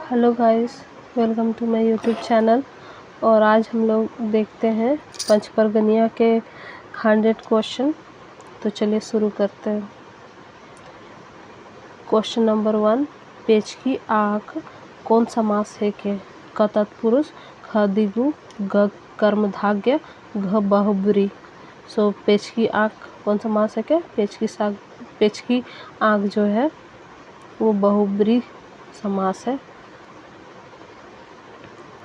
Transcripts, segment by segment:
Hello guys, welcome to my YouTube channel. और आज हम लोग देखते हैं पंचपर्गनिया के 100 क्वेश्चन। तो चलिए शुरू करते हैं। क्वेश्चन नंबर 1, पेच की आँख कौन समास है के? क तत्पुरुष, ख द्विगु, ग कर्मधारय, घ बहुब्री। सो पेच की आँख कौन समास है के? पेच की आँख जो है वो बहुब्री समास है।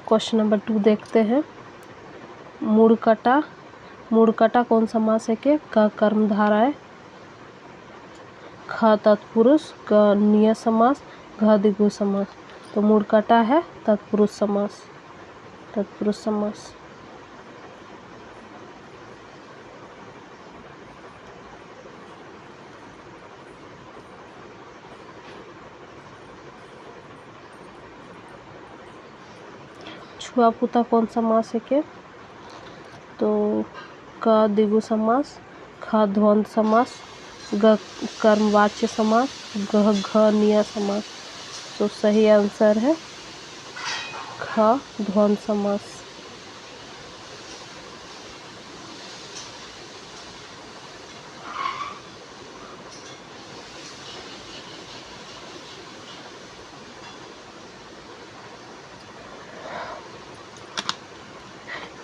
क्वेश्चन नंबर 2 देखते हैं। मूढ़कटा कौन समास है के? क कर्मधारय, ख तत्पुरुष, ग नियत समास, घ द्विगु समास। तो मूढ़कटा है तत्पुरुष समास। छुआपुता कौन समास है के? तो क द्विगु समास, ख द्वंद्व समास, ग कर्मवाच्य समास, घ नियत समास। तो सही आंसर है ख द्वंद्व समास।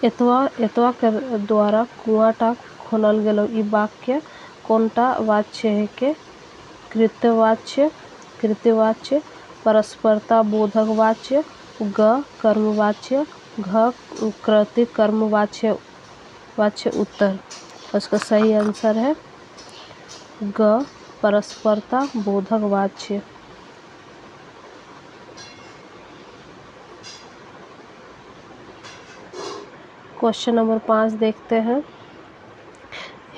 एतवा के द्वारा कुआँटा खोनल गेलो। ई वाक्य कोनटा वाच्य है के? कृत्यवाच्य, परस्परता बोधक वाच्य, ग कर्मवाच्य, घ कृत्य कर्मवाच्य उत्तर। उसका सही आंसर है ग परस्परता बोधक वाच्य। क्वेश्चन नंबर 5 देखते हैं।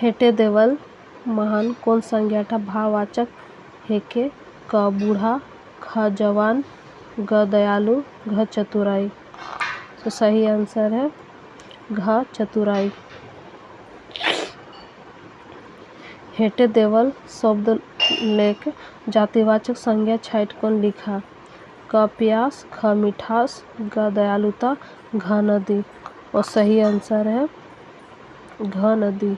हेटे देवल महान कौन संज्ञाटा भाववाचक है के? क बूढ़ा, ख जवान, ग दयालु, घ चतुराई। तो सही आंसर है घ चतुराई। हेटे देवल शब्द लेख जातिवाचक संज्ञा छाइट कौन लिखा? क प्यास, ख मिठास, ग दयालुता, घ नदी। और सही आंसर है घ नदी।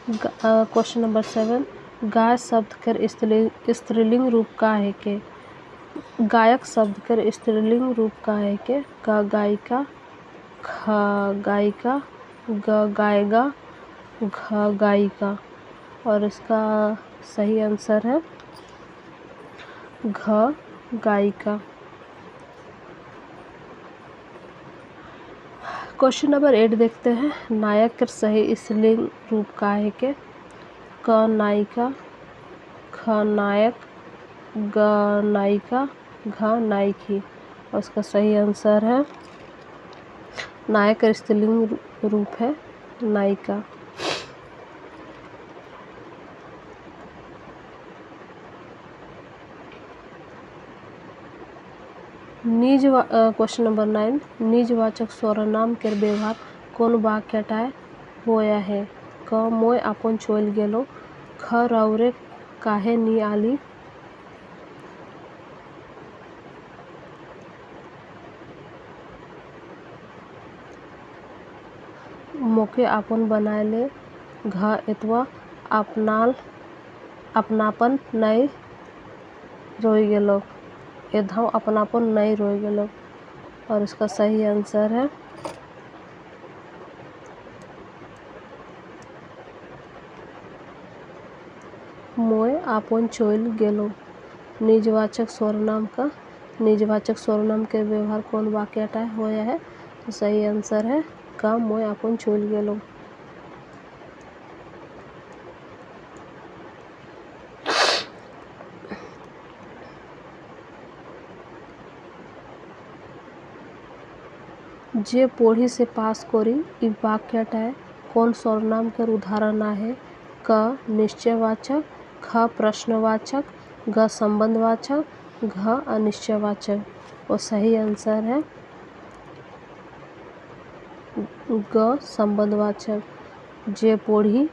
क्वेश्चन नंबर 7, गाय शब्द कर स्त्रीलिंग रूप का है के? गायक शब्द कर स्त्रीलिंग रूप का है के? क गायिका, ख गायिका, ग गायेगा, घ गायिका। और इसका सही आंसर है घ गायिका। क्वेश्चन नंबर 8 देखते हैं। नायक कर सही स्त्रीलिंग रूप का है के? क नायिका, ख नायक, ग नायिका, घ नायिकी। और उसका सही आंसर है नायक का स्त्रीलिंग रूप है नायिका। क्वेश्चन नंबर 9, निजवाचक सर्वनाम के व्यवहार कौन वाक्यटाय होया है? क मोय आपन चोइल गेलो, ख रौरे काहे नी आली, मोके आपन बनाए ले, घ एतवा अपनापन नई रोई गेलो, एधाव अपनापन नई रोई गेलो। और इसका सही आंसर है मोय आपन चोइल गेलो। निजवाचक सर्वनाम के व्यवहार कौन वाक्यटाय होया है? तो सही आंसर है क मोय आपन चोइल गेलो। जे पढ़ी से पास करी ई वाक्यटाय कौन सर्वनाम कर उदाहरण आहे? क निश्चयवाचक, ख प्रश्नवाचक, ग संबंधवाचक, घ अनिश्चयवाचक। और सही आंसर है ग संबंधवाचक। जे पढ़ी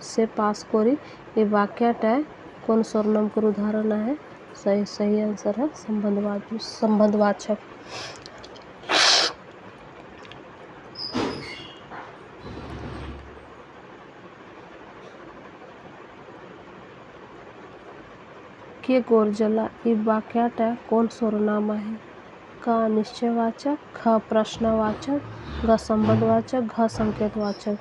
से पास करी ये वाक्यटा कौन सर्वनामकर उदाहरण है? सही आंसर है संबंधवाचक। के गोरजला ये वाक्यटा कौन सर्वनाम है? क अनिश्चयवाचक, ख प्रश्नवाचक, ग संबंधवाचक, घ संकेतवाचक।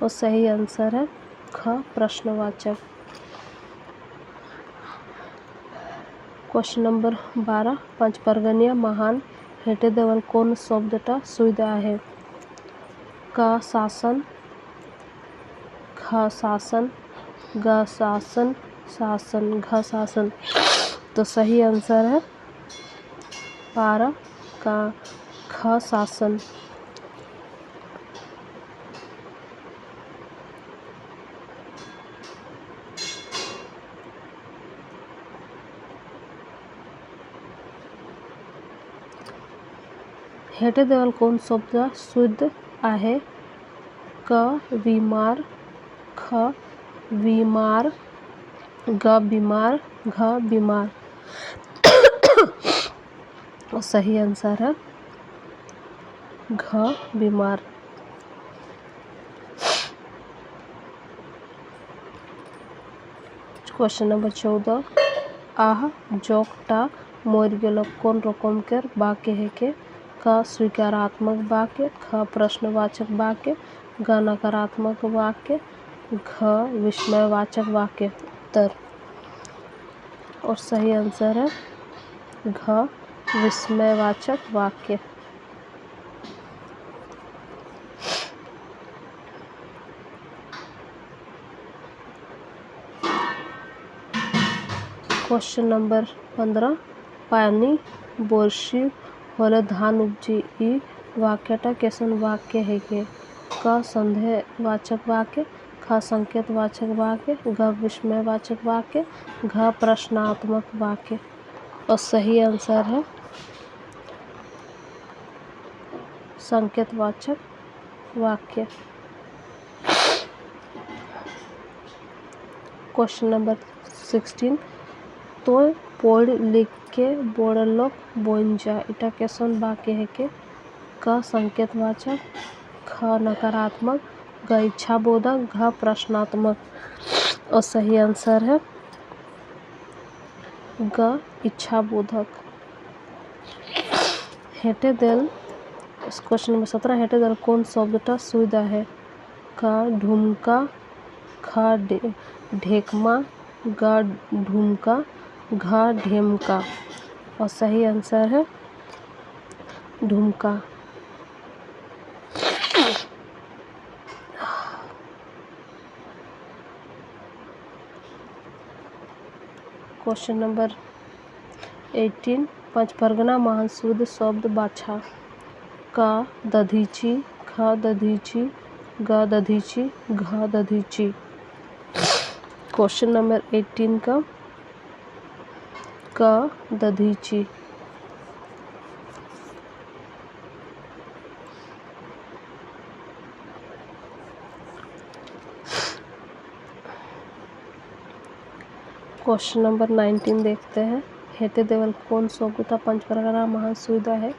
और सही आंसर है ख प्रश्नवाचक। क्वेश्चन नंबर 12 पंचपर्गणीय महान हेटे देवल कौन शब्दटा सुविधा है? क शासन, ख शासन, ग शासन, शासन, घ शासन। तो सही आंसर है 12 का ख शासन। हेटे देवल कौन शब्द शुद्ध आहे? क बीमार, ख बीमार, ग बीमार, घ बीमार। और सही आंसर है घ बीमार। क्वेश्चन नंबर 14 आह जोकटा मर गेल कौन रकमकर वाक्य है के? क स्वीकारात्मक वाक्य, ख प्रश्नवाचक वाक्य, ग नकारात्मक वाक्य, घ विस्मयवाचक वाक्य। उत्तर और सही आंसर है घ विस्मयवाचक वाक्य। क्वेश्चन नंबर 15 पानी बरसी होले धान उपजी ई वाक्यटा कैसन वाक्य है के? क संदेहवाचक वाक्य, ख संकेतवाचक वाक्य, घ विस्मयवाचक वाक्य, घ प्रश्नात्मक वाक्य। और सही आंसर है संकेतवाचक वाक्य। क्वेश्चन नंबर 16 तो पढ़ लिख के बड़ लोग बन जा इटा कैसन वाक्य है के? क संकेतवाचक, ख नकारात्मक, ग इच्छाबोधक, घ प्रश्नात्मक। और सही आंसर है ग इच्छाबोधक। हेटे देल क्वेश्चन नंबर 17 हेटे देल कौन शब्दटा सुविधा है? क ढुमका, ख ढेकमा, ग ढुमका, घ ढेमका। और सही आंसर है ढुमका। क्वेश्चन नंबर 18 पंचपरगना महान शुद्ध शब्द बाछा। क दधीची, ख दधीची, ग दधीची, घ दधीची। क्वेश्चन नंबर 18 का क दधीची। क्वेश्चन नंबर 19 देखते हैं हेटे देवल कौन शब्दटा पंचपरगना महान सुविधा है?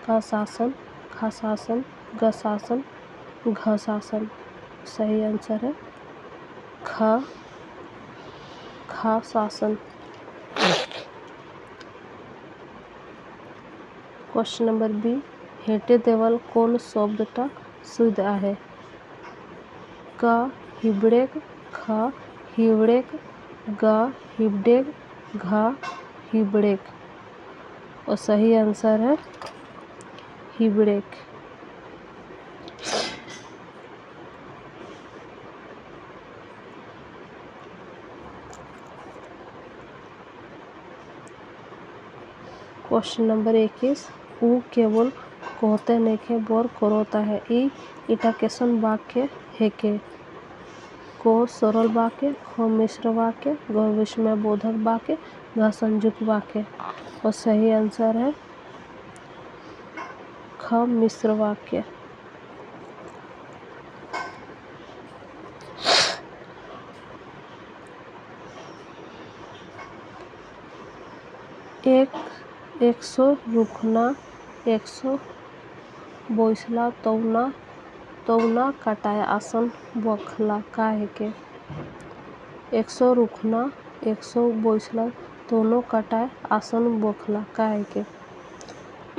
क शासन, ख शासन, ग शासन, घ शासन। सही आंसर है ख शासन। क्वेश्चन नंबर 20 हेटे देवल कौन शब्दटा सुविधा है? क हिबड़ेक, ख हिबड़ेक, ग हिबड़ेक, घ हिबड़ेक। और सही आंसर है हिबड़ेक। क्वेश्चन नंबर 21 ऊ केवल कहते नहीं बर करता है ई इटा कैसन वाक्य है के? को सरल वाक्य, ख मिश्र वाक्य, ग विस्मयबोधक वाक्य, घ संयुक्त वाक्य। और सही आंसर है ख मिश्र वाक्य। एक सौ रुखना, 100 बोइसला तौना काटाय आसन बखला काहे के। 100 रुखना, 100 बोइसला तौनो काटाय आसन बखला काहे के।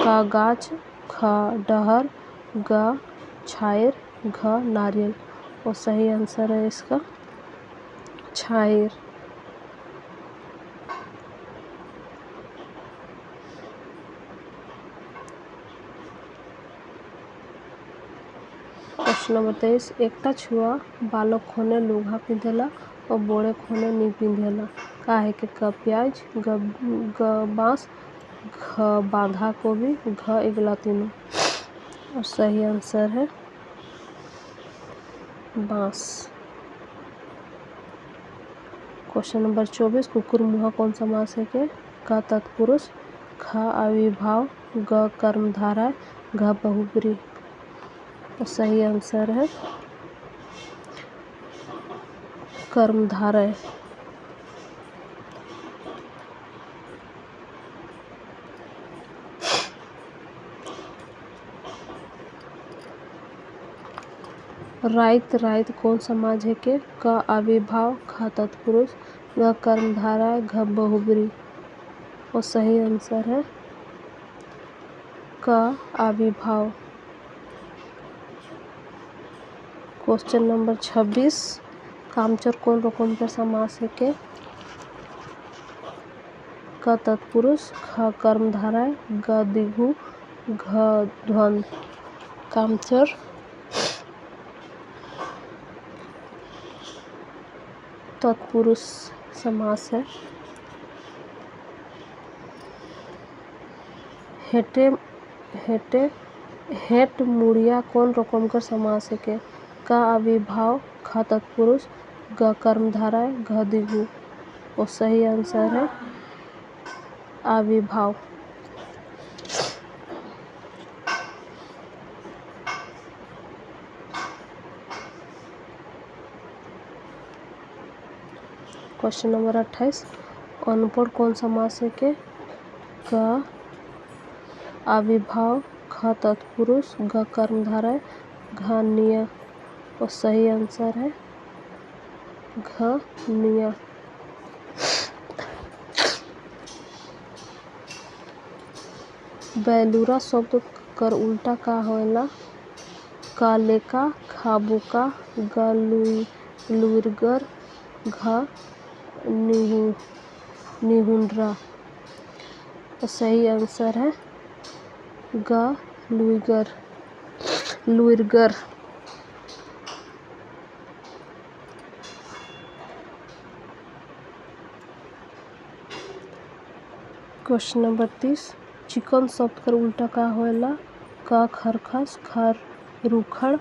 का गाछ, ख डहर, ग छायर, घ नारियल। और सही आंसर है इसका छायर। क्वेश्चन नंबर 23, एकटा छुआ बालक खोने लुगा पिंधेला और बड़े खोने नहीं पिंधेला काहे के। क प्याज, ग बांस, घ बांधा गोभी, घ इगला तीनों। और सही आंसर है बांस। क्वेश्चन नंबर 24, कुकुर मुहा कौन समास है के। क तत्पुरुष, ख अविभाव, ग कर्मधारय, घ बहुब्रीहि। तो सही आंसर है कर्मधारय। राइत कौन समाज है के। क अविभाव, ख तत्पुरुष, ग कर्मधारय, घ बहुब्रीहि। और सही आंसर है क अविभाव। क्वेश्चन नंबर 26, कामचर कौन रकमकर समास है के। क तत्पुरुष, ख कर्मधारय, ग द्विगु, घ द्वंद्व। कामचर तत्पुरुष समास है। हेट मुड़िया कौन रकमकर समास है के। क अविभाव, ख तत्पुरुष, ग कर्मधारय, घ द्विगु। और सही आंसर है अविभाव। क्वेश्चन नंबर 28, अनपढ़ कौन समास है के। क अविभाव, ख तत्पुरुष, ग कर्मधारय, घ निय। और सही आंसर है घ निय। बेलूरा शब्द कर उल्टा का होला। क लेका, ख बोका, ग लुइरगर, घ निहुंडरा। और सही आंसर है ग लुइरगर। क्वेश्चन नंबर 30, चिकन शब्द कर उल्टा का होला। क खरखस, ख रूखड़,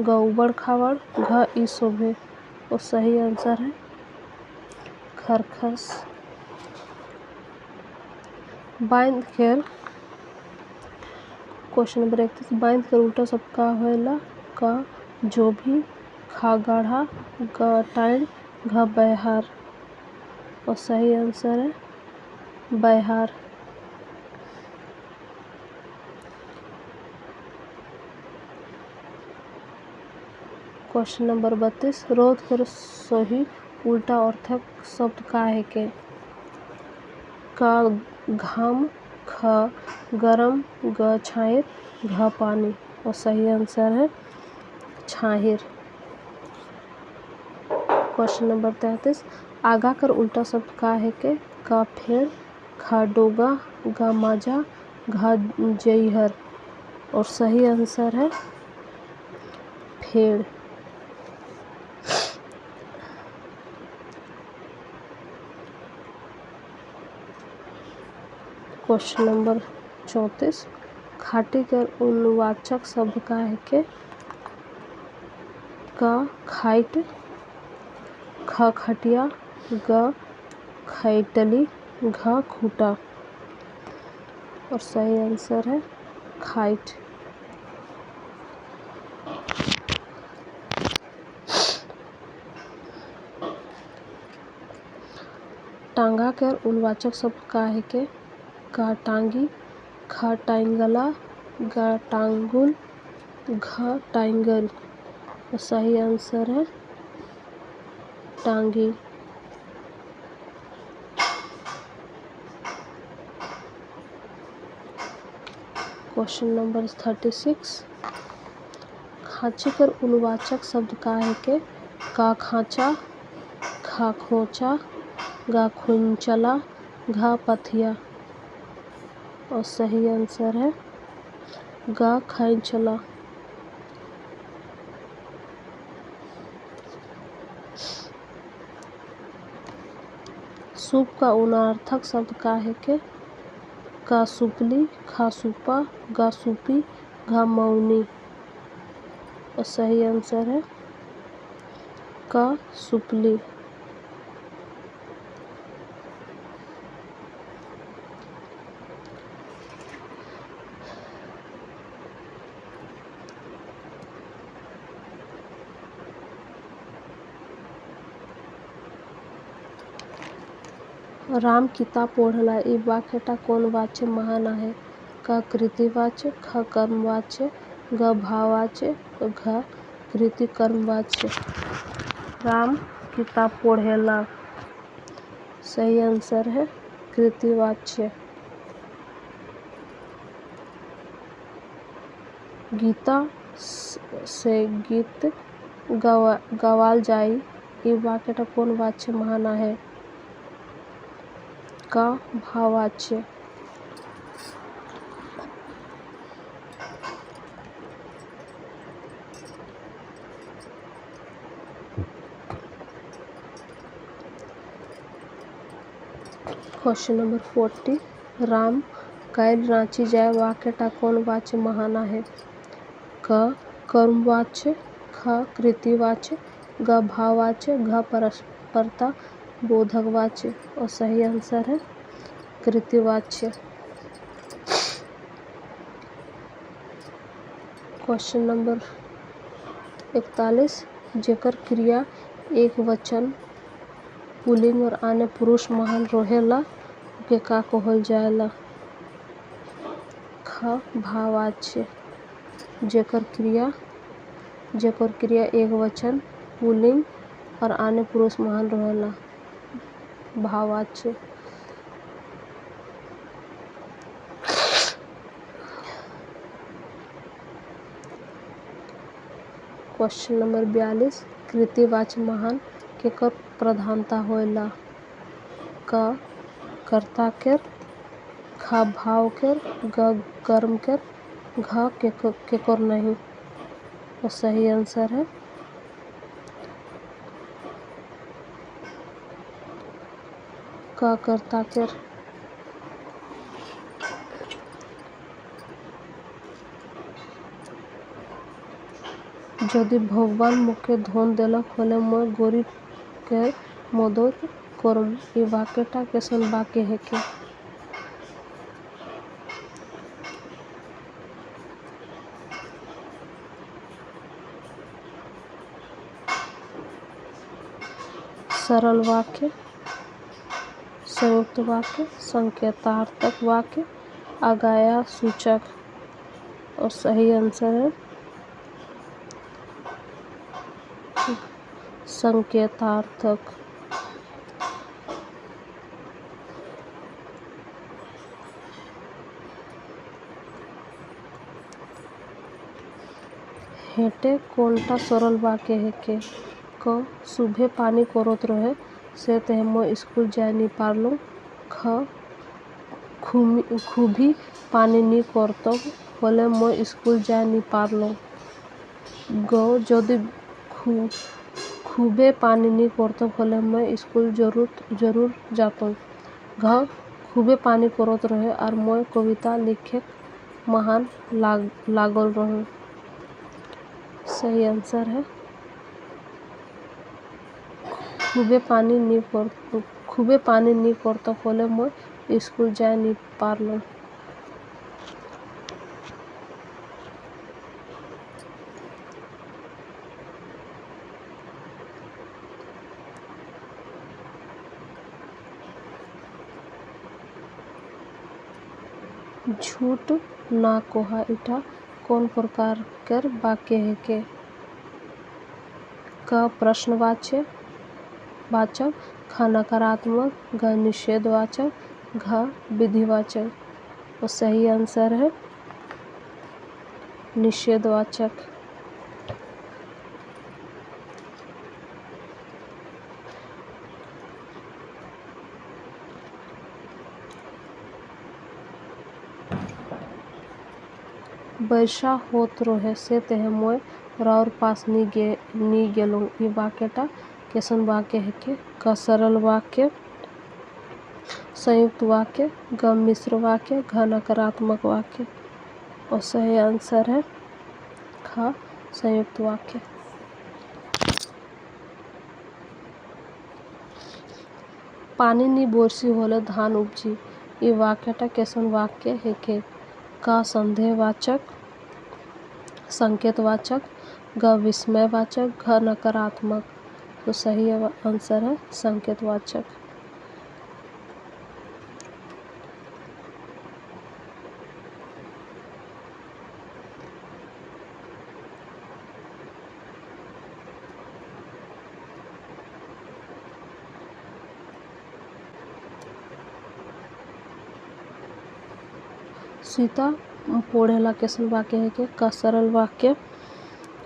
ग उबड़ खाबड़, घ ई शोभे। और सही आंसर है खरखस। बांध कर, क्वेश्चन नंबर 31, बांध कर उल्टा शब्द का होला। क जोभी, ख गाढ़ा, ग टाइण, घ बयहार। और सही आंसर है बयहार। क्वेश्चन नंबर 32, रोध कर सही उल्टा अर्थक शब्द का है के। क घाम, ख गरम, ग छायर, घ पानी। और सही आंसर है छाहिर। क्वेश्चन नंबर 33, आगा कर उल्टा शब्द का है के। क फेड़, ख डोगा, ग माजा, घ जइहर। और सही आंसर है फेड़। क्वेश्चन नंबर 34, खाटी कर उन्वाचक शब्द का है के। क खाइट, ख खटिया, ग खैटली, घ खूटा। और सही आंसर है खाइट। टांगा के उलवाचक शब्द का है के का टांगी, ख टांगला, ग टांगुल, घ टांगल। और सही आंसर है टांगी। Question number 36। खांची कर उलवाचक शब्द का है के का खांचा, खा खोचा, गा खुंचला, घा पथिया। और सही आंसर है गा खैंचला। सूप का उनार्थक शब्द का है के का सुपली, खा सुपा, गा सुपी, घा मौनी। और सही आंसर है का सुपली। राम किताब पढ़ला ई वाक्यटा कोण वाच्य महान आहे? का कृतिवाच्य, ख कर्मवाच्य, ग भाववाच्य, घ कृति कर्मवाच्य। राम किताब पढ़ेला सही आंसर है कृतिवाच्य। गीता से गीत गवाल जाई ई वाक्यटा कोण वाच्य महान आहे? का भाववाच्य। Question number 40। राम काल रांची जाय वाक्यटा कोण वाच्य महान आहे? क कर्मवाच्य, ख कृतिवाच्य, ग भाववाच्य, घ परस्परता बोधक वाच्य। और सही आंसर है कृतिवाच्य। Question number 41। जेकर क्रिया एक वचन पुल्लिंग और अन्य पुरुष महान रहेला ओके का कहल जाएला? ख भाववाच्य। जेकर क्रिया एक वचन पुल्लिंग और अन्य पुरुष महान रहेला भाववाच्य। Question number 42। कृतिवाच्य महान केकर प्रधानता होएला? क कर्ता केर, ख भाव केर, ग कर्म केर, घ केकर नहीं। और सही आंसर है क कर्ता केर। यदि भगवान मोके धन देलक होले मैं गरीब के मदद करम ई वाक्यटा कैसन वाक्य है के? सरल वाक्य, संयुक्त वाक्य, संकेतार्थक वाक्य, आज्ञा सूचक। और सही आंसर है संकेतार्थक। हेटे कोनटा सरल वाक्य है के? क सुबह पानी करत रहे से ते मैं स्कूल जाय नहीं पारलूं। ख खूबी पानी नहीं करतब होले मैं स्कूल जाय नहीं पारलूं। ग जदि खूबे पानी नहीं करतब होले मैं स्कूल जरूर जातूं। घ खूबे पानी करत रहे और मैं कविता लिखे महान लागल रहूं। सही आंसर है खूबे पानी नी पड़ता खोले मैं स्कूल जाए नी पारलूँ। झूठ ना कोहा इटा कौन प्रकार कर वाक्य है के? क प्रश्नवाचक ख नकारात्मक घ निषेधवाचक घ विधिवाचक। तो सही आंसर है निषेधवाचक। वर्षा होत रोहे से तेह मोय राउर पास नी गेलूँ। ई वाक्यटा कैसन वाक्य है के? क सरल वाक्य संयुक्त वाक्य ग मिश्र वाक्य घ नकारात्मक वाक्य। और सही आंसर है ख संयुक्त वाक्य। पानी नी बोरसी होले धान उपजी। ई वाक्यटा कैसन वाक्य है के? क संदेहवाचक संकेतवाचक ग विस्मयवाचक घ नकारात्मक। तो सही आंसर है संकेतवाचक। सीता पोढ़ेला कैसन वाक्य है के? क सरल वाक्य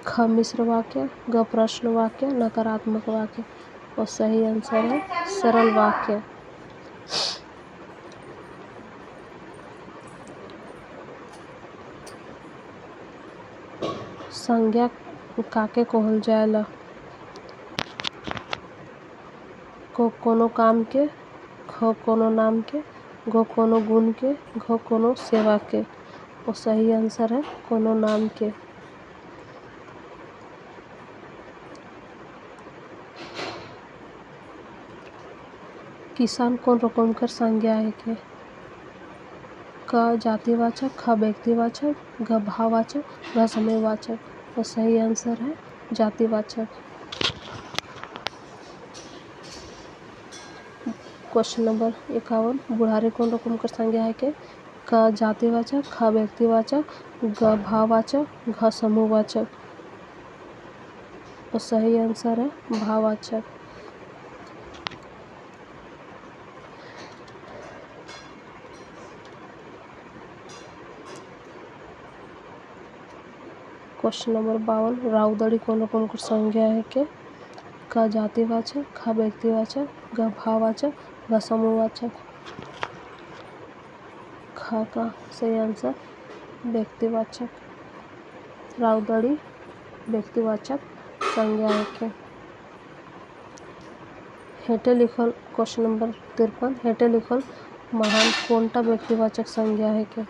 ख मिश्र वाक्य ग प्रश्न वाक्य नकारात्मक वाक्य। और सही आंसर है सरल वाक्य। संज्ञा काके कहल जाएला? क कोनो काम के ख कोनो नाम के ग कोनो गुण के घ कोनो सेवा के। और सही आंसर है कोनो नाम के। किसान कौन रकम कर संज्ञा है के? क जातिवाचक ख व्यक्तिवाचक घ भाववाचक घ समयवाचक। और सही आंसर है जातिवाचक। क्वेश्चन नंबर 51 बुढ़ारी कौन रकम कर संज्ञा है के? क जातिवाचक ख व्यक्तिवाचक ग भाववाचक घ समूहवाचक। और सही आंसर है भाववाचक। क्वेश्चन नंबर 52 राउदड़ी कौन रकम कर संज्ञा है के? क जातिवाचक ख व्यक्तिवाचक ग भाववाचक घ समूहवाचक। ख का सही आंसर व्यक्तिवाचक। राउदड़ी व्यक्तिवाचक संज्ञा है के। हेठे लिखल क्वेश्चन नंबर 53 हेठे लिखल महान कोनटा व्यक्तिवाचक संज्ञा है के?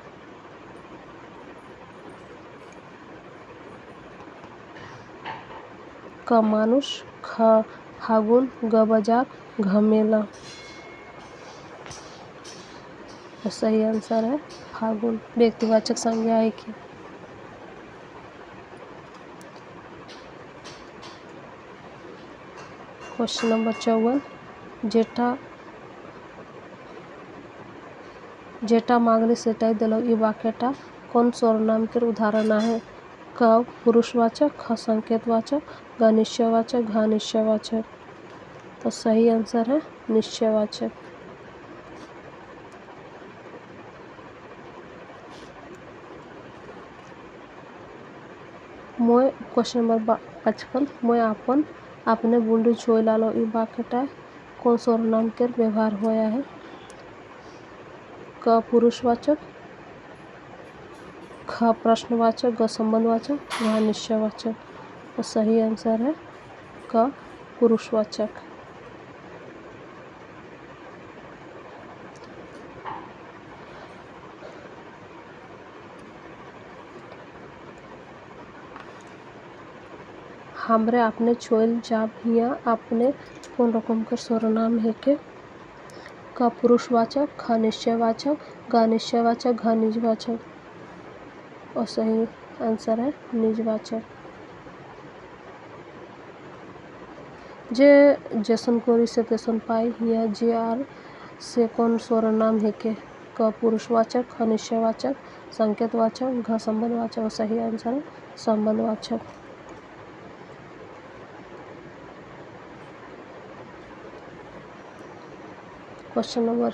क मानुष ख फागुन ग बाजार घ मेला। और सही आंसर है फागुन व्यक्तिवाचक संज्ञा है के। क्वेश्चन नंबर 54 जेटा मांगली सेटाई दिलो। ई वाक्यटा कौन सर्वनाम के उदाहरण है? क पुरुषवाचक ख संकेतवाचक ग निश्चयवाचक घ निश्चयवाचक। तो सही आंसर है निश्चयवाचक। मोय क्वेश्चन नंबर 55 मोय आपने बूंदी छोय लालो। ई वाक्यटा कौन सर्वनाम के व्यवहार होया है? क पुरुषवाचक ख प्रश्नवाचक ग संबंधवाचक घ निश्चयवाचक। और सही आंसर है क पुरुषवाचक। हमरे आपने छोयल जाब हिया आपने कौन रकम का सर्वनाम है के? क पुरुषवाचक, ख निश्चयवाचक, ग निश्चयवाचक, घ निजवाचक। और सही आंसर है निजवाचक। जैसन कोरी से तैसन पाई, यह जे आर से कौन सर्वनाम है के? क पुरुषवाचक, ख निश्चयवाचक, संकेतवाचक, घ संबंधवाचक। और सही आंसर है संबंधवाचक। क्वेश्चन नंबर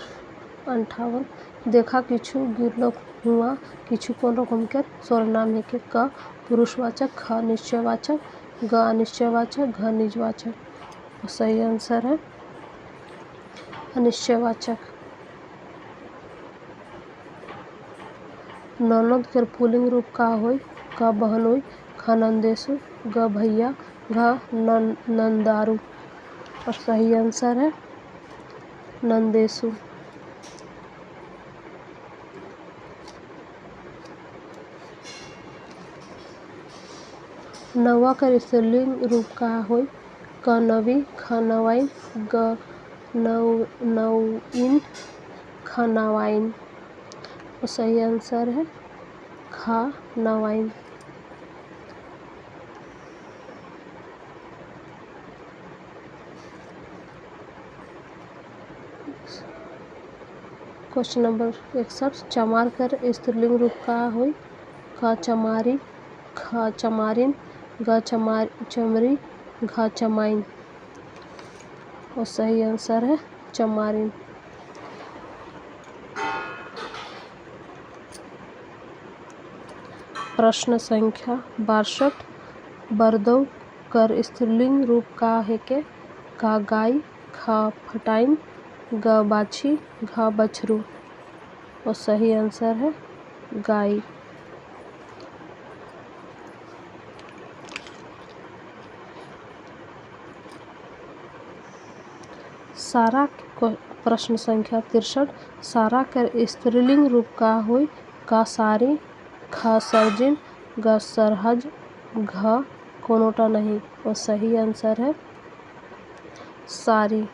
58, देखा किछु गिरलो हुआ किछु कौन रकम के सर्वनाम है के? क पुरुषवाचक, ख निश्चयवाचक, ग अनिश्चयवाचक, घ निजवाचक। और सही आंसर है अनिश्चयवाचक। ननद के पुल्लिंग रूप का होई? क बहनोई, ख नंदेसु, ग भैया, घ नंदारू। और सही आंसर है नंदेसु। नौवा का स्त्रीलिंग रूप का होई? क नवी, ख नवाइन, ग नौइन, ख नवाइन। और सही आंसर है ख नवाइन। क्वेश्चन नंबर 61, चमार कर स्त्रीलिंग रूप का होई? क चमारी, ख चमारिन, ग चमरी, घ चमाइन। और सही आंसर है चमारिन। प्रश्न संख्या 62, बरदौ कर स्त्रीलिंग रूप का है के? क गाय, ख फटाइन, ग बाछी, घ बछरू। और सही आंसर है गाय। सारा प्रश्न संख्या 63, सारा कर स्त्रीलिंग रूप का होई? क सारी, ख सर्जिन, ग सरहज, घ कोनोटा नहीं। और सही आंसर है सारी।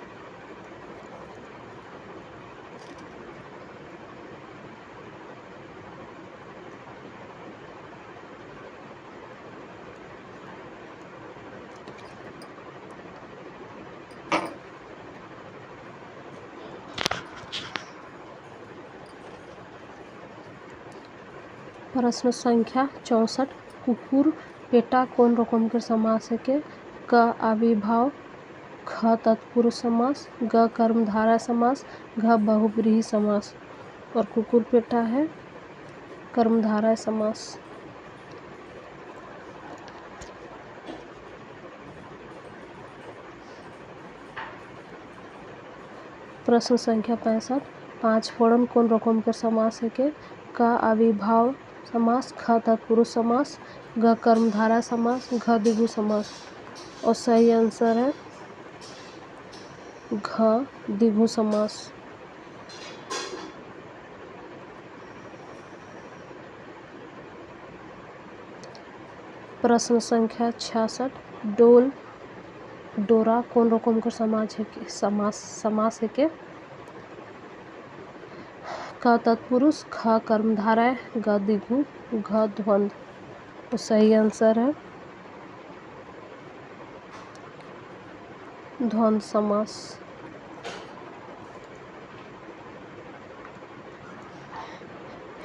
प्रश्न संख्या 64, कुकुर पेटा कौन रकम के समास है के? क अविभाव, ख तत्पुरुष समास, ग कर्मधारय समास, घ बहुब्रीहि समास। और कुकुर पेटा है कर्मधारय समास। प्रश्न संख्या 65, पांच फोड़न कौन रकम के समास है के? क अविभाव समास, ख तत्पुरुष समास, ग कर्मधारय समास, घ द्विगु समास। और सही आंसर है घ द्विगु समास। प्रश्न संख्या 66, डोल डोरा कौन रकम का समास है के? क तत्पुरुष, ख कर्मधारय, ग द्विगु, घ द्वंद्व। तो सही आंसर है द्वंद्व समास।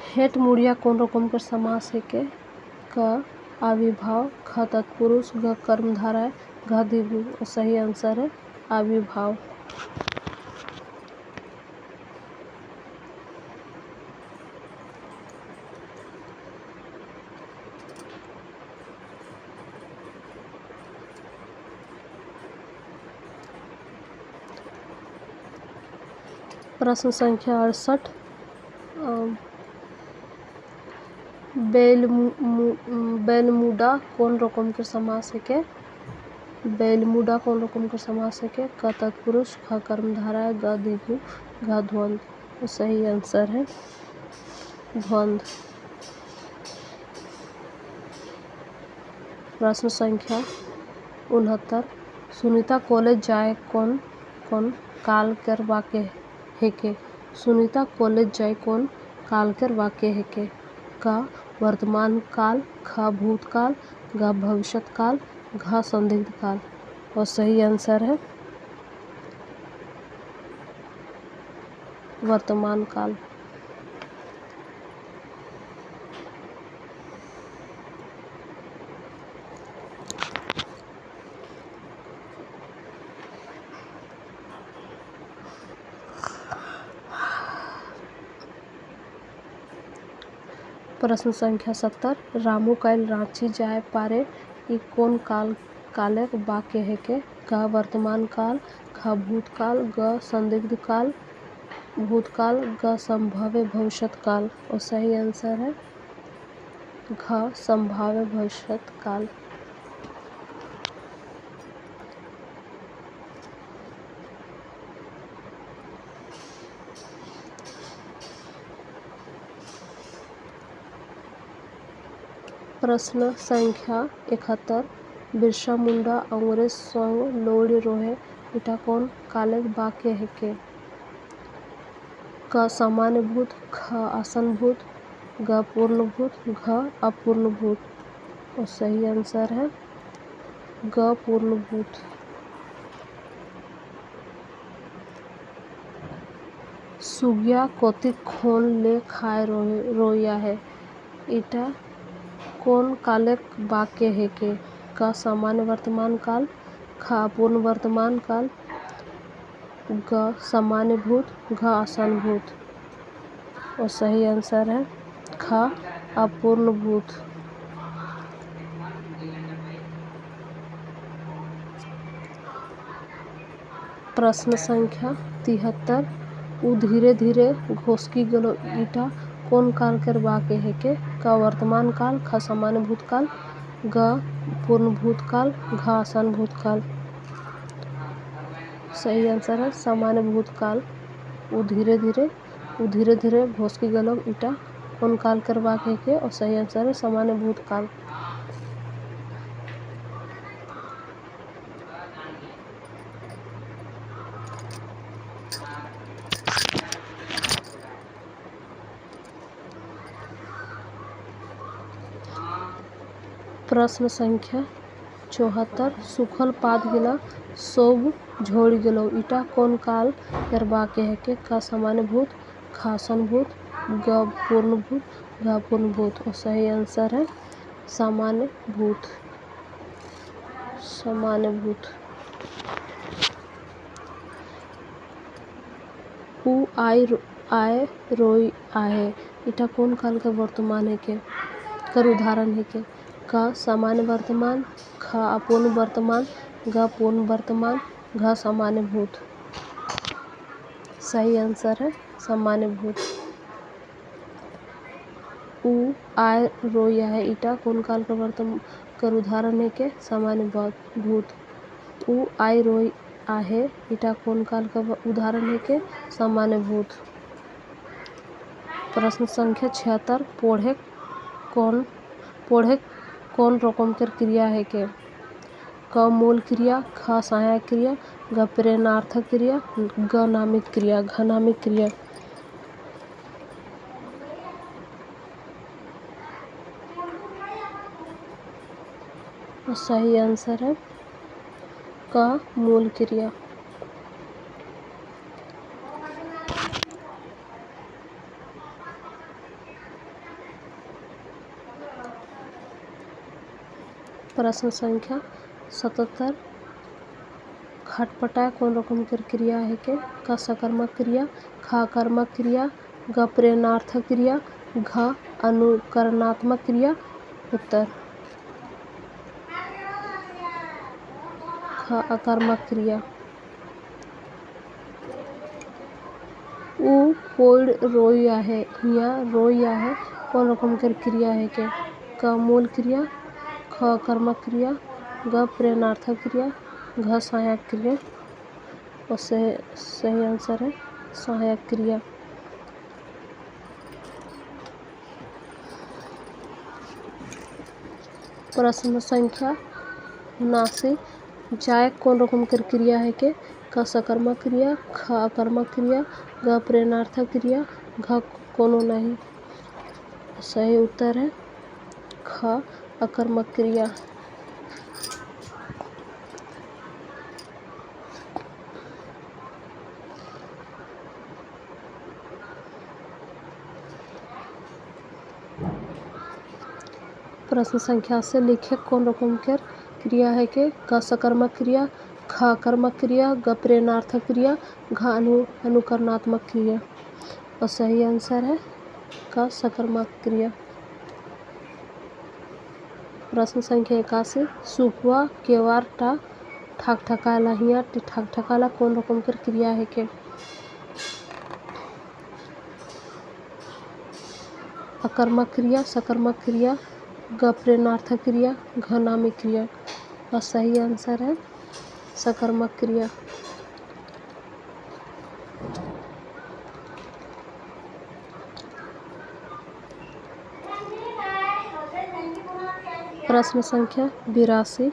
हेठ मुड़िया कौन रकम का समास है के? क अविभाव, ख तत्पुरुष, ग कर्मधारय, घ द्विगु। और सही आंसर है अविभाव। प्रश्न संख्या 68, बेलमुडा कौन रकम के समास है के? बेलमुडा कौन रकम के समास है के? क तत्पुरुष, ख कर्मधारय, ग द्विगु, घ द्वंद्व। तो सही आंसर है द्वंद्व। प्रश्न संख्या 69, सुनीता कॉलेज जाए कौन कौन काल कर वाक्य है के। सुनीता कॉलेज जाए कौन काल कर वाक्य है के। का वर्तमान काल, ख भूतकाल, ग भविष्य काल, घ संदिग्ध काल। और सही आंसर है वर्तमान काल। प्रश्न संख्या 70 रामू काल रांची जाए पारे ई कौन काले वाक्य है के। क वर्तमान काल, ख भूतकाल, ग संदिग्ध काल, भूतकाल, ग संभाव्य भविष्य काल। और सही आंसर है घ संभाव्य भविष्य काल। प्रश्न संख्या 71 बिरसा मुंडा अंग्रेज संग लौड़ी रोहे इटा कौन काले वाक्य है के। क सामान्य भूत, ख आसन भूत, ग पूर्ण भूत, घ अपूर्ण भूत। और सही आंसर है ग पूर्ण भूत। सुगिया कोती खोन ले खाए रोया है इटा कौन काले वाक्य है के। का सामान्य वर्तमान काल, ख अपूर्ण वर्तमान काल, ग सामान्य भूत, घ आसन भूत। और सही आंसर है ख अपूर्ण भूत। प्रश्न संख्या 73 उ धीरे धीरे घोषकी गलो ईटा कौन काल कर वाक्य है के। का वर्तमान काल, ख सामान्य भूतकाल, ग पूर्ण भूतकाल, घ आसन भूतकाल। सही आंसर है सामान्य भूतकाल। उ धीरे धीरे घोषकी गलो ईटा कौन काल कर वाक्य है के। और सही आंसर है सामान्य भूतकाल। प्रश्न संख्या 74 सुखल पात गिला सब झोड़ गेलो ईटा कौन काल कर वाक्य है के। का सामान्य भूत, ख आसन भूत, ग पूर्ण भूत, घ पूर्ण भूत। और सही आंसर है सामान्य भूत। सामान्य भूत। उ आए रोई आहे इटा कौन काल का वर्तमान है के। कर उदाहरण है के। क सामान्य वर्तमान, ख अपूर्ण वर्तमान, ग पूर्ण वर्तमान, घ सामान्य भूत। सही आंसर है सामान्य भूत। उ आए रोई आहे इटा कौन काल का वर्तमान कर उदाहरण है के सामान्य भूत। उ आए रोई आहे इटा कौन काल का उदाहरण है के सामान्य भूत। प्रश्न संख्या 76 पढ़े कौन रकम कर क्रिया है के। क मूल क्रिया, ख सहायक क्रिया, ग प्रेरणार्थक क्रिया, ग नामिक क्रिया, घ नामिक क्रिया। और सही आंसर है क मूल क्रिया। प्रश्न संख्या 77 खटपटाए कौन रकम कर क्रिया है के। क सकर्मक क्रिया, ख अकर्मक क्रिया, ग प्रेरणार्थक क्रिया, घ अनुकरणात्मक क्रिया। उत्तर ख अकर्मक क्रिया। उ कोई रोई आहे यहाँ रोई आहे कौन रकम कर क्रिया है के। क मूल क्रिया, ख अकर्मक क्रिया, ग प्रेरणार्थक क्रिया, घ सहायक क्रिया। और सही आंसर है सहायक क्रिया। प्रश्न संख्या 79 जाय कौन रकम कर क्रिया है के? क सकर्मक क्रिया, ख अकर्मक क्रिया, ग प्रेरणार्थक क्रिया, घ कोनो नहीं। सही उत्तर है ख अकर्मक क्रिया। प्रश्न संख्या से लिखे कौन रकम कर क्रिया है के? क सकर्मक क्रिया, ख अकर्मक क्रिया, ग प्रेरणार्थक क्रिया, घ अनुकरणात्मक क्रिया। और सही आंसर है क सकर्मक क्रिया। प्रश्न संख्या 81 सुखवा केवार टा ठाक ठकाला हिया ठाक ठकाला कौन रकम कर क्रिया है के? अकर्मक क्रिया, सकर्मक क्रिया, ग प्रेरणार्थक क्रिया, घ नामिक क्रिया। और सही आंसर है सकर्मक क्रिया। प्रश्न संख्या 82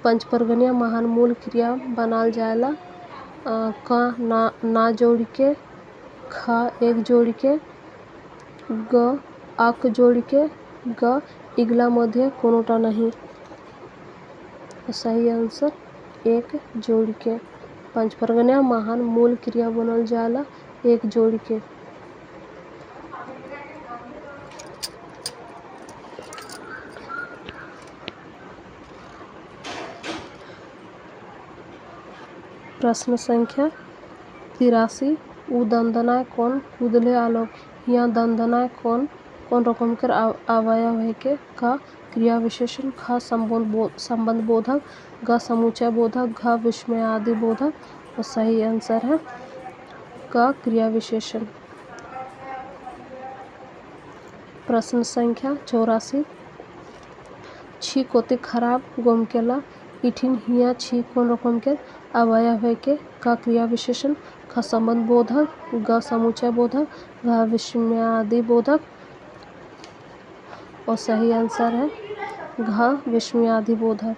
पंचपर्गनिया महान मूल क्रिया बनाल जायला क ना जोड़ के, ख एक जोड़ के, ग आक जोड़ के, ग इगला मध्य कोनोटा नहीं। सही आंसर एक जोड़ के। पंचपर्गनिया महान मूल क्रिया बनल जाला एक जोड़ के। प्रश्न संख्या 83 उ दंदनाय कौन कूदले आलोक यहाँ दंदनाय कौन रकम कर अवयव है के? क क्रिया विशेषण, ख संबंध बोधक, ग समुचय बोधक, घ विस्मयादि बोधक। और सही आंसर है क क्रिया विशेषण। प्रश्न संख्या 84 छी कोते खराब गोम केला इठिन हिया छी कौन रकम के अवयव है के? क क्रिया विशेषण, ख संबंध बोधक, ग समुचय बोधक, घ विस्मयादि बोधक। और सही आंसर है घ विस्मयादि बोधक।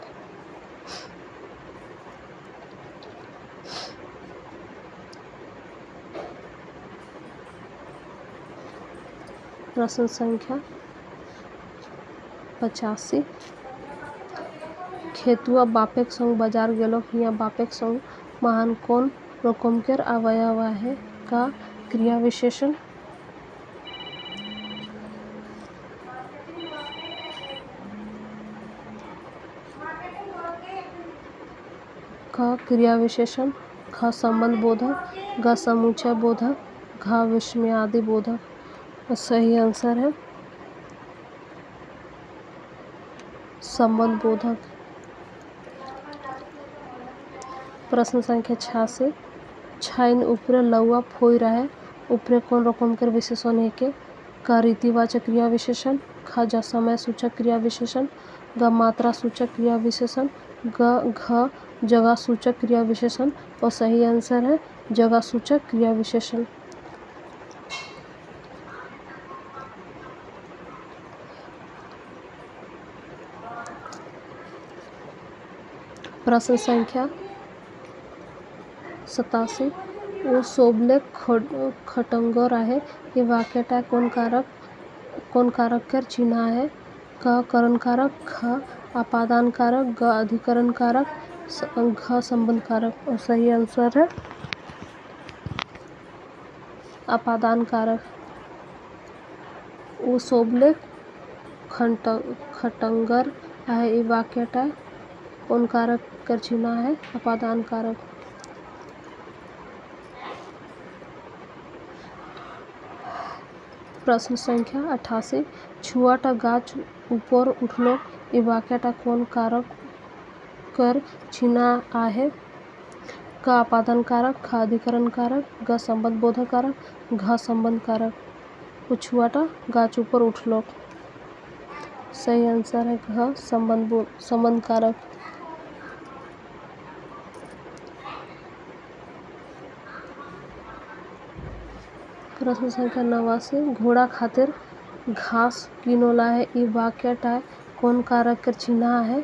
प्रश्न संख्या 85 खेतुआ बापेक संग बाजार गेलो हिया बापेक संग महान कौन रकम कर अवयव है? क क्रिया विशेषण, क क्रिया विशेषण, ख संबंध बोधक, ग समुचय बोधक, घ विस्मयादि बोधक। सही आंसर है संबंध बोधक। प्रश्न संख्या 86 छाइन ऊपरे लौआ फोई रहे ऊपरे कौन रकम कर विशेषण है के? क रीतिवाचक क्रिया विशेषण, ख समय सूचक क्रिया विशेषण, ग मात्रा सूचक क्रिया विशेषण, घ जगह सूचक क्रिया विशेषण। और सही आंसर है जगह सूचक क्रिया विशेषण। प्रश्न संख्या 87 वो सोबले खटंगर आहे हे वाक्यटा कोण कारक कर चिन्ह आहे? क करण कारक, ख अपादान कारक, ग अधिकरण कारक, घ संबंध कारक। और सही आंसर है अपादान कारक। वो सोबले खटंगर आहे हे वाक्यटा कोण कारक कर चिन्ह आहे? अपादान कारक। प्रश्न संख्या 88 छुआटा गाछ ऊपर उठलो ए वाक्यटा कोण कारक कर चिन्ह आहे? क अपादान कारक, ख अधिकरण कारक, ग संबंध बोधक कारक, घ संबंध कारक। छुआटा गाछ ऊपर उठलो। सही आंसर है घ संबंध कारक। प्रश्न संख्या 89 घोड़ा खातिर घास किनोला है ई वाक्यटा कोण कारक कर चिन्ह आहे?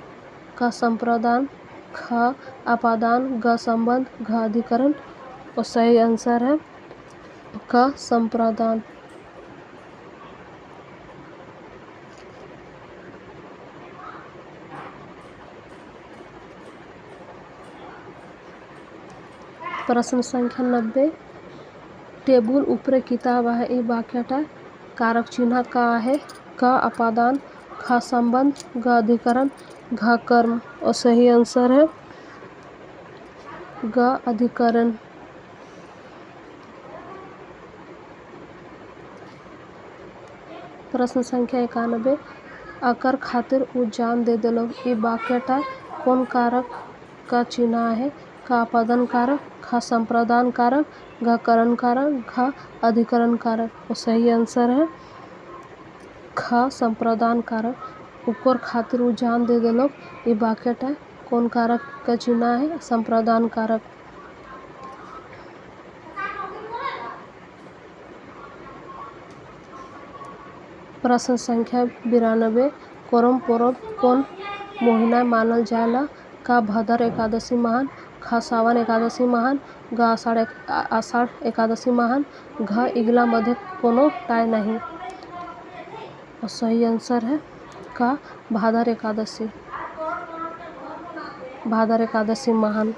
क संप्रदान, ख अपादान, ग संबंध, घ अधिकरण। और सही आंसर है क संप्रदान। प्रश्न संख्या 90 टेबुल उपरे किताब आहे ई वाक्यटा कारक चिन्ह का आहे क अपादान, ख संबंध, ग अधिकरण, घ कर्म। और सही आंसर है ग अधिकरण। प्रश्न संख्या 91 अकर खातिर उ जान दे देलो ई वाक्यटा कोन कारक का चिन्ह आहे क अपादान कारक, ख संप्रदान कारक, घ करण कारक, घ अधिकरण कारक। और सही आंसर है ख संप्रदान कारक। उकर खातिर उ जान दे देलो ई वाक्यटा कोन कारक का चिन्ह आहे संप्रदान कारक। प्रश्न संख्या 92 करम पर्व कौन महीना मानल जाला का भदर एकादशी महान, ख सावन एकादशी महान, ग आषाढ़ एकादशी महान, घ इगला मध्य कोनो टाय नहीं। और सही आंसर है का भादर एकादशी, भादर एकादशी महान।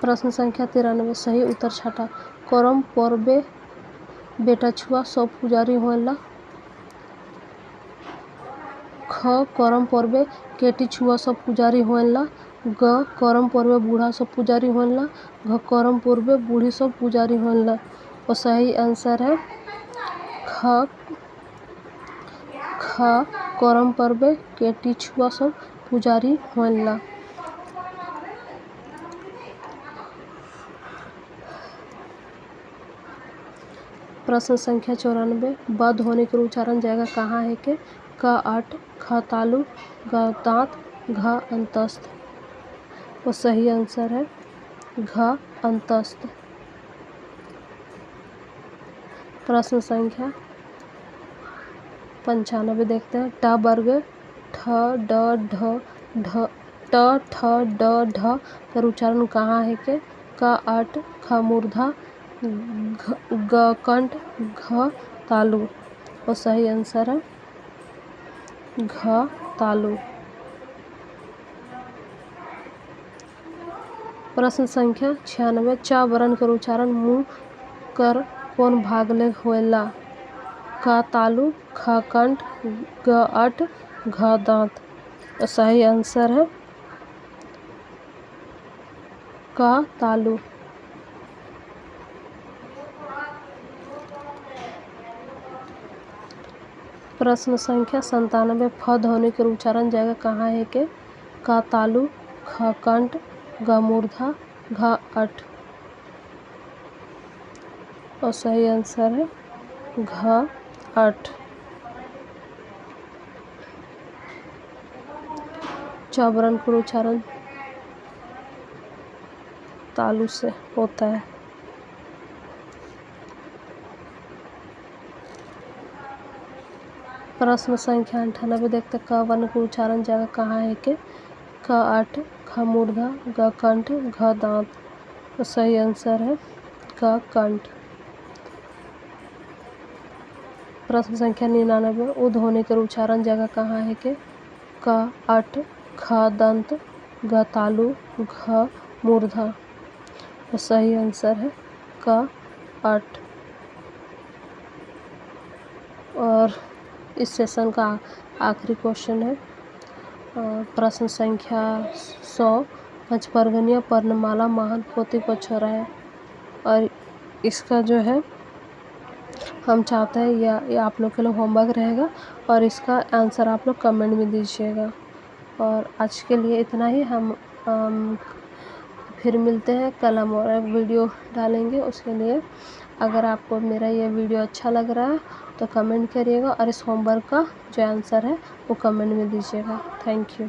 प्रश्न संख्या 93 सही उत्तर छठा करम पर्वे बेटा छुआ सब पुजारी होला, ख करम पर्वे केटी छुआ सब पुजारी होला, ग करम पर्वे बूढ़ा सब पुजारी होला, घ करम पर्वे बूढ़ी सब पुजारी होला। और सही आंसर है ख करम पर्वे केटी छुआ सब पुजारी होला। प्रश्न संख्या 94 ब ध्वनि के उच्चारण जाएगा कहाँ है के क अट, ख तालु, ग दांत, घ अंतस्थ। और सही आंसर है घ अंतस्थ। प्रश्न संख्या 95 देखते हैं ट वर्ग ठ ड ढ ढ ट ठ ड ढ पर उच्चारण कहाँ है के क अट, ख मूर्धा, ग कंठ, घ तालु। और सही आंसर है घ तालु। प्रश्न संख्या 96 च वर्ण के उच्चारण मुंह कर कौन भाग ले होएला क तालु, ख कंठ, ग अट, घ दांत। और सही आंसर है क तालु। प्रश्न संख्या 97 फ ध्वनि के उच्चारण जाएगा कहाँ है के क तालु, ख कंठ, ग मूर्धा, घ अट। और सही आंसर है घ अट। च वर्ण का उच्चारण तालु से होता है। प्रश्न संख्या 98 देखते क वर्ण का उच्चारण जाएगा कहाँ है के क अट, ख मूर्धा, ग कंठ, घ दांत। तो सही आंसर है ग कंठ। प्रश्न संख्या 99 उ ध्वनि के उच्चारण जगह कहाँ है के क अट, ख दंत, ग तालु, घ मूर्धा। तो सही आंसर है क अट। और इस सेशन का आखिरी क्वेश्चन है प्रश्न संख्या 100 पंचपर्वणीय पर्णमाला महान पोती को छोरा है। और इसका जो है हम चाहते हैं ये आप लोग के लिए होमवर्क रहेगा और इसका आंसर आप लोग कमेंट में दीजिएगा। और आज के लिए इतना ही। हम फिर मिलते हैं कल। हम और एक वीडियो डालेंगे। उसके लिए अगर आपको मेरा ये वीडियो अच्छा लग रहा है तो कमेंट करिएगा और इस होमवर्क का जो आंसर है वो कमेंट में दीजिएगा। Thank you.